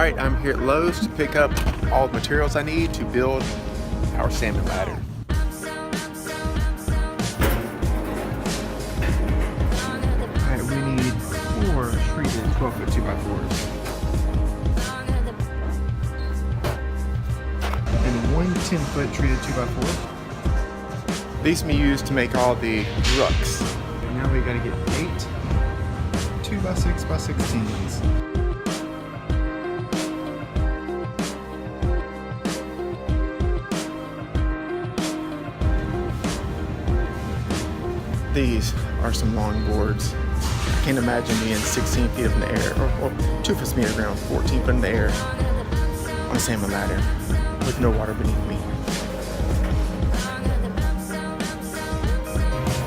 Alright, I'm here at Lowe's to pick up all the materials I need to build our salmon ladder. Alright, we need 4 treated 12-foot 2x4s. And 1 10-foot treated 2x4. These can be used to make all the rucks. And now we gotta get 8 2x6x16s. These are some long boards. I can't imagine being 16 feet up in the air, or 2 foot from the ground, 14 foot in the air on a salmon ladder with no water beneath me.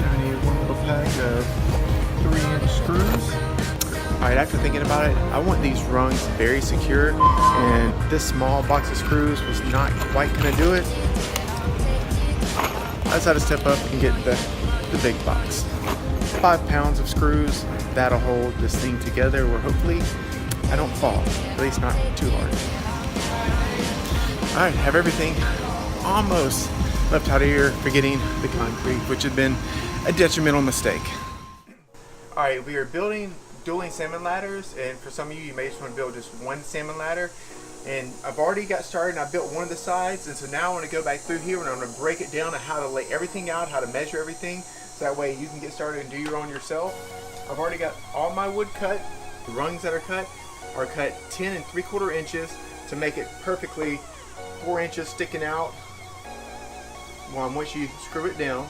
I need 1 little pack of 3-inch screws. Alright, after thinking about it, I want these rungs very secure, and this small box of screws was not quite going to do it. I decided to step up and get the big box. 5 pounds of screws, that'll hold this thing together where hopefully I don't fall, at least not too hard. Alright, have everything almost left out of here, forgetting the concrete, which had been a detrimental mistake. Alright, we are building dueling salmon ladders, and for some of you may just want to build just 1 salmon ladder. And I've already got started and I built one of the sides, and so now I want to go back through here and I'm going to break it down on how to lay everything out, how to measure everything, so that way you can get started and do your own yourself. I've already got all my wood cut. The rungs that are cut 10 3/4 inches to make it perfectly 4 inches sticking out once you screw it down.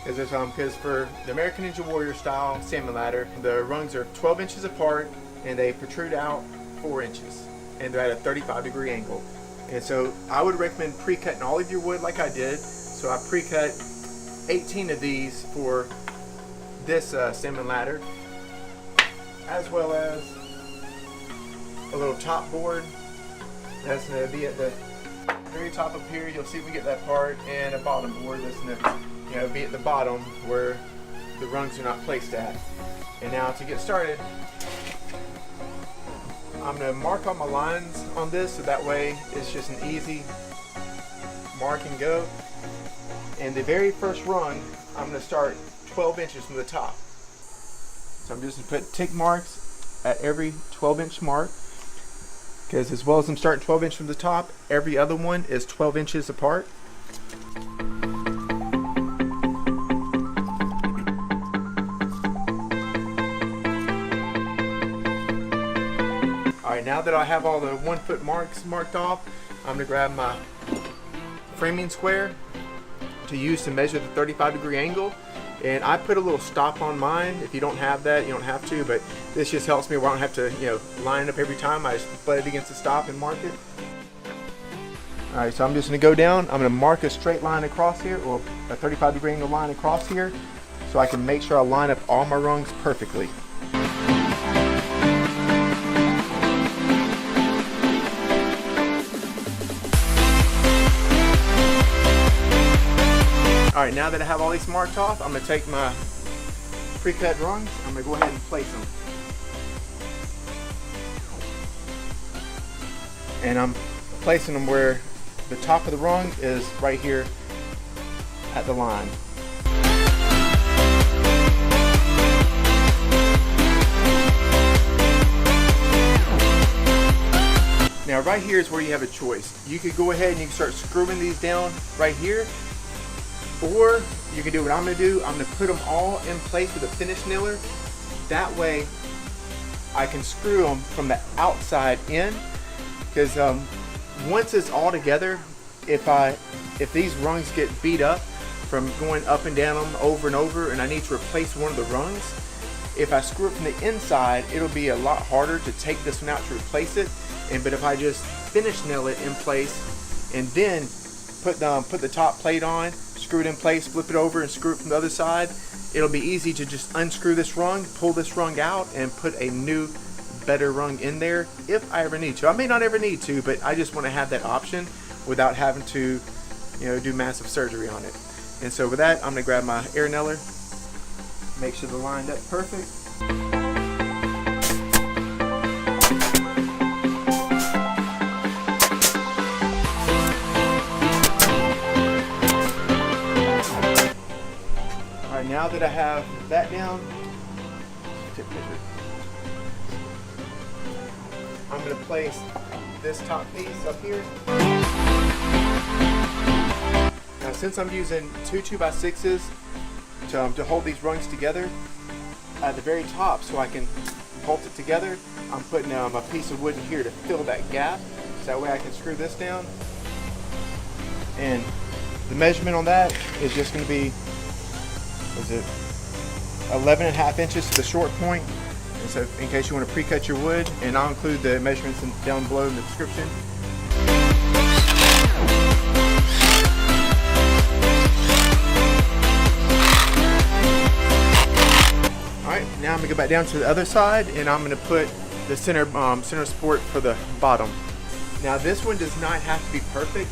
Because for the American Ninja Warrior style salmon ladder, the rungs are 12 inches apart and they protrude out 4 inches. And they're at a 35-degree angle. And so I would recommend pre-cutting all of your wood like I did. So I pre-cut 18 of these for this salmon ladder, as well as a little top board. That's going to be at the very top up here. You'll see we get that part, and a bottom board that's going to be at the bottom where the rungs are not placed at. And now to get started, I'm going to mark all my lines on this, so that way it's just an easy mark and go. And the very first rung, I'm going to start 12 inches from the top. So I'm just going to put tick marks at every 12-inch mark, because as well as I'm starting 12 inches from the top, every other one is 12 inches apart. Alright, now that I have all the 1 foot marks marked off, I'm going to grab my framing square to use to measure the 35-degree angle. And I put a little stop on mine. If you don't have that, you don't have to, but this just helps me where I don't have to line it up every time. I just butt it against the stop and mark it. Alright, so I'm just going to go down. I'm going to mark a straight line across here, or a 35-degree angle line across here, so I can make sure I line up all my rungs perfectly. Alright, now that I have all these marked off, I'm going to take my pre-cut rungs, I'm going to go ahead and place them. And I'm placing them where the top of the rung is right here at the line. Now right here is where you have a choice. You could go ahead and you can start screwing these down right here. Or you can do what I'm going to do. I'm going to put them all in place with a finish nailer. That way I can screw them from the outside in. Because once it's all together, if these rungs get beat up from going up and down them over and over, and I need to replace one of the rungs, if I screw it from the inside, it'll be a lot harder to take this one out to replace it. But if I just finish nail it in place and then put the top plate on, screw it in place, flip it over and screw it from the other side, it'll be easy to just unscrew this rung, pull this rung out, and put a new, better rung in there if I ever need to. I may not ever need to, but I just want to have that option without having to do massive surgery on it. And so with that, I'm going to grab my air nailer, make sure they're lined up perfect. that I have that down, take a picture. I'm going to place this top piece up here. Now since I'm using two 2x6s to hold these rungs together, at the very top so I can bolt it together, I'm putting a piece of wood in here to fill that gap, so that way I can screw this down. And the measurement on that is just going to be, what is it, 11.5 inches to the short point. And so in case you want to pre-cut your wood, and I'll include the measurements down below in the description. Alright, now I'm going to go back down to the other side, and I'm going to put the center support for the bottom. Now this one does not have to be perfect,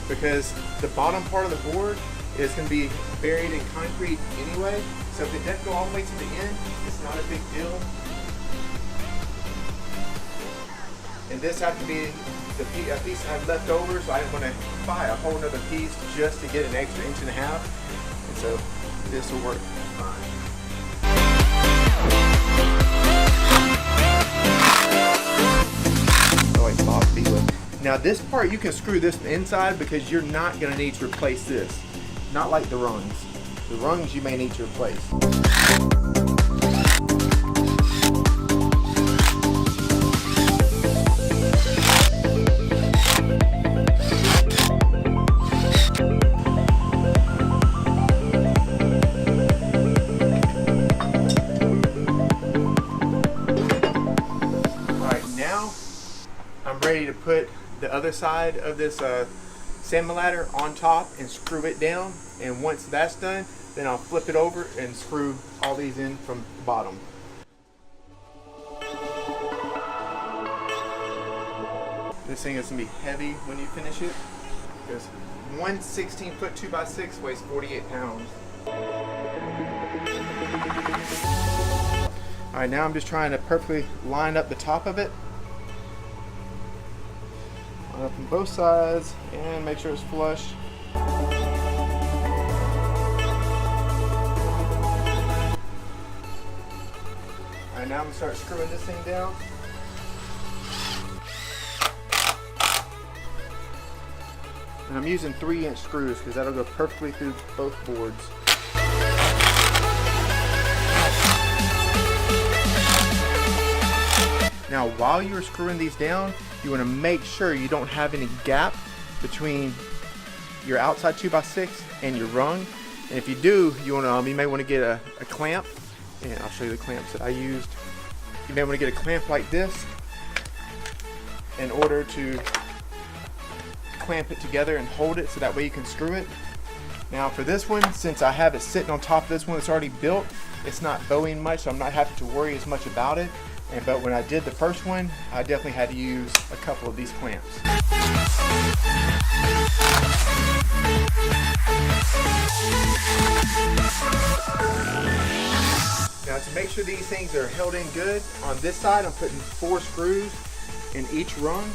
because the bottom part of the board is going to be buried in concrete anyway. So if it doesn't go all the way to the end, it's not a big deal. And this has to be a piece I have left over, so I didn't want to buy a whole other piece just to get an extra 1.5 inches. And so this will work fine. Now this part you can screw this inside because you're not going to need to replace this. Not like the rungs. The rungs you may need to replace. I'm ready to put the other side of this salmon ladder on top and screw it down, and once that's done, then I'll flip it over and screw all these in from the bottom. This thing is going to be heavy when you finish it, because one 16-foot 2x6 weighs 48 pounds. Alright, now I'm just trying to perfectly line up the top of it. Up on both sides and make sure it's flush. Alright, now I'm going to start screwing this thing down. And I'm using 3-inch screws because that'll go perfectly through both boards. Now while you're screwing these down, you want to make sure you don't have any gap between your outside 2x6 and your rung. And if you do, you may want to get a clamp, and I'll show you the clamps that I used. You may want to get a clamp like this in order to clamp it together and hold it so that way you can screw it. Now for this one, since I have it sitting on top of this one that's already built, it's not bowing much, so I'm not having to worry as much about it. But when I did the first one, I definitely had to use a couple of these clamps. Now to make sure these things are held in good, on this side I'm putting 4 screws in each rung.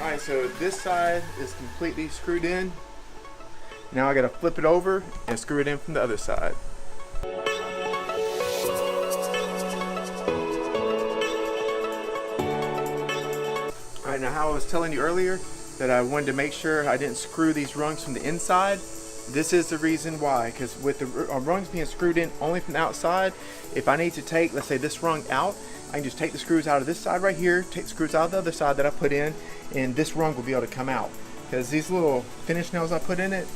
Alright, so this side is completely screwed in. Now I gotta flip it over and screw it in from the other side. Alright, now how I was telling you earlier that I wanted to make sure I didn't screw these rungs from the inside, this is the reason why. Because with the rungs being screwed in only from the outside, if I need to take, let's say, this rung out, I can just take the screws out of this side right here, take the screws out of the other side that I put in, and this rung will be able to come out. Because these little finish nails I put in it,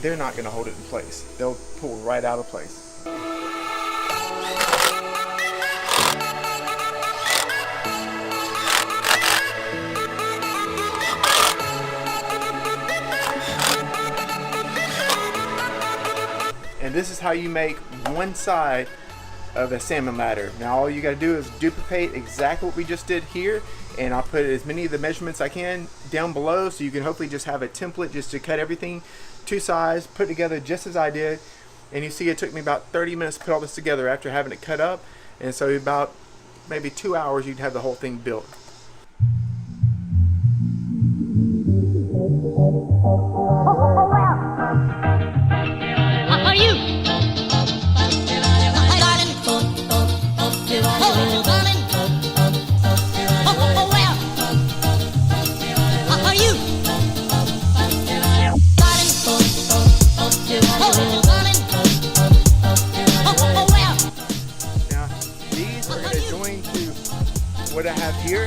they're not going to hold it in place. They'll pull right out of place. And this is how you make one side of a salmon ladder. Now all you got to do is duplicate exactly what we just did here, and I'll put as many of the measurements I can down below, so you can hopefully just have a template just to cut everything to size, put together just as I did. And you see it took me about 30 minutes to put all this together after having it cut up, and so about maybe 2 hours you'd have the whole thing built. what I have here.